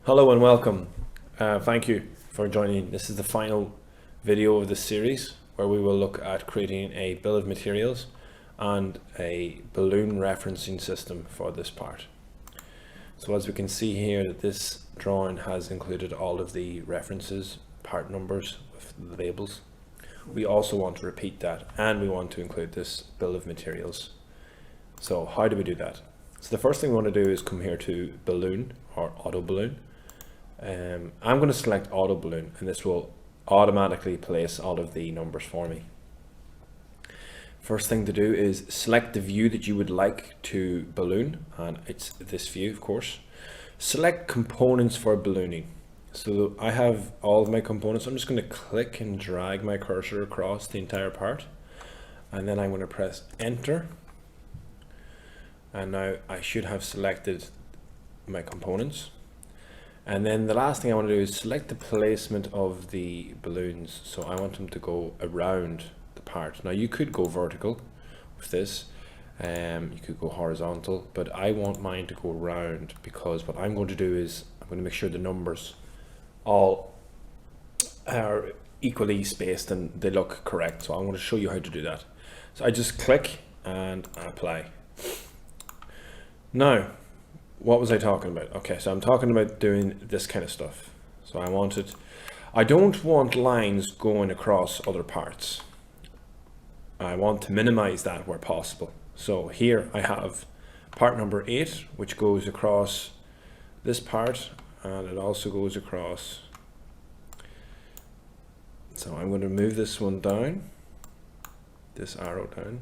Hello and welcome. Thank you for joining. This is the final video of this series where we will look at creating a bill of materials and a balloon referencing system for this part. So as we can see here, that this drawing has included all of the references, part numbers with the labels. We also want to repeat that, and we want to include this bill of materials. So how do we do that? So the first thing we want to do is come here to balloon or auto balloon. I'm going to select auto balloon, and this will automatically place all of the numbers for me. First thing to do is select the view that you would like to balloon, and it's this view, of course. Select components for ballooning. So I have all of my components. I'm just going to click and drag my cursor across the entire part, and then I'm going to press enter. And now I should have selected my components. And then the last thing I want to do is select the placement of the balloons. So I want them to go around the part. Now you could go vertical with this, you could go horizontal, but I want mine to go round, because what I'm going to do is I'm going to make sure the numbers all are equally spaced and they look correct. So I'm going to show you how to do that. So I just click and apply. Now, what was I talking about? Okay, so I'm talking about doing this kind of stuff. So I don't want lines going across other parts. I want to minimize that where possible. So here I have part number 8, which goes across this part, and it also goes across. So I'm going to move this one down, this arrow down.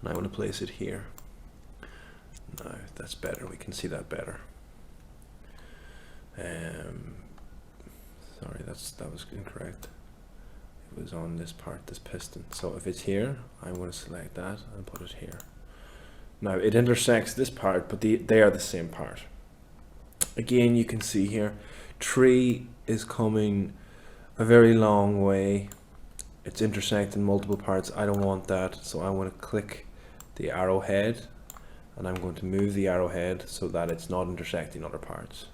And I want to place it here. Now that's better, we can see that better. Sorry, that was incorrect. It was on this part, this piston. So if it's here, I'm going to select that and put it here. Now it intersects this part, but they are the same part. Again, you can see here, tree is coming a very long way. It's intersecting multiple parts. I don't want that, so I want to click the arrowhead, and I'm going to move the arrowhead so that it's not intersecting other parts.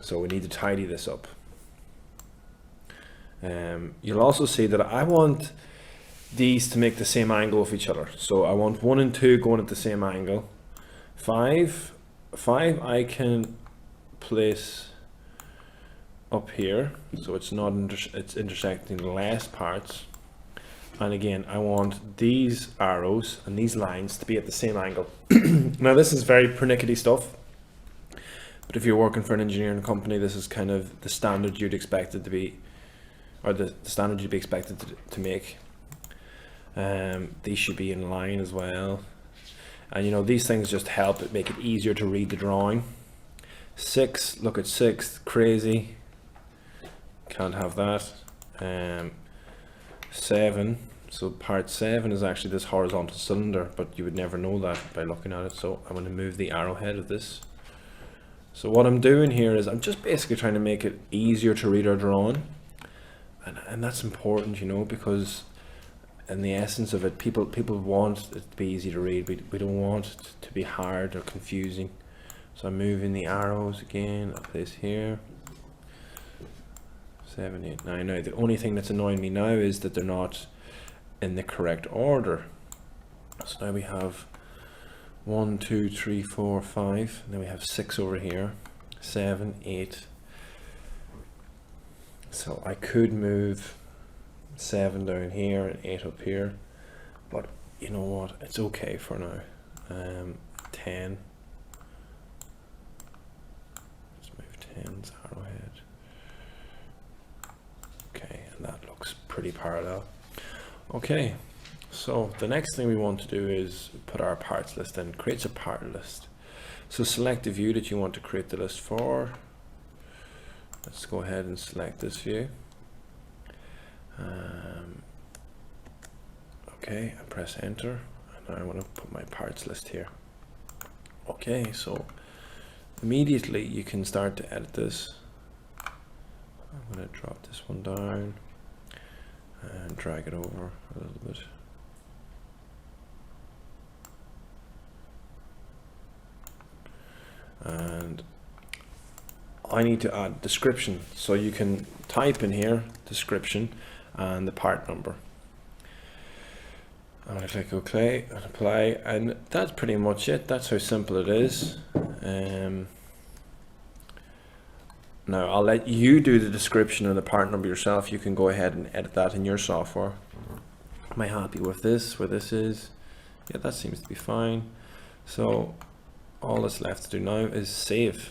So we need to tidy this up. You'll also see that I want these to make the same angle with each other. So I want 1 and 2 going at the same angle. 5 I can place up here, so it's not it's intersecting less parts. And again, I want these arrows and these lines to be at the same angle. Now this is very pernickety stuff, but if you're working for an engineering company, this is kind of the standard you'd expect it to be, or the standard you'd be expected to make. These should be in line as well, and you know, these things just help it make it easier to read the drawing. 6, look at 6, crazy. Can't have that. 7, so part 7 is actually this horizontal cylinder, but you would never know that by looking at it. So I'm going to move the arrowhead of this. So what I'm doing here is I'm just basically trying to make it easier to read our drawing, and that's important, you know, because in the essence of it, people want it to be easy to read. We don't want it to be hard or confusing. So I'm moving the arrows again. I place here. 7, 8, 9. Now the only thing that's annoying me now is that they're not in the correct order. So now we have 1, 2, 3, 4, 5. And then we have 6 over here. 7, 8. So I could move 7 down here and 8 up here, but you know what? It's okay for now. 10. Let's move 10's arrowhead. Okay, and that looks pretty parallel. Okay, so the next thing we want to do is put our parts list in. Creates a part list. So select the view that you want to create the list for. Let's go ahead and select this view. Okay, and press enter. And I want to put my parts list here. Okay, so immediately you can start to edit this. I'm going to drop this one down and drag it over a little bit. And I need to add description, so you can type in here description and the part number. I'm going to click OK and apply, and that's pretty much it. That's how simple it is. Now I'll let you do the description and the part number yourself. You can go ahead and edit that in your software. Am I happy with this, where this is? Yeah, that seems to be fine. So all that's left to do now is save.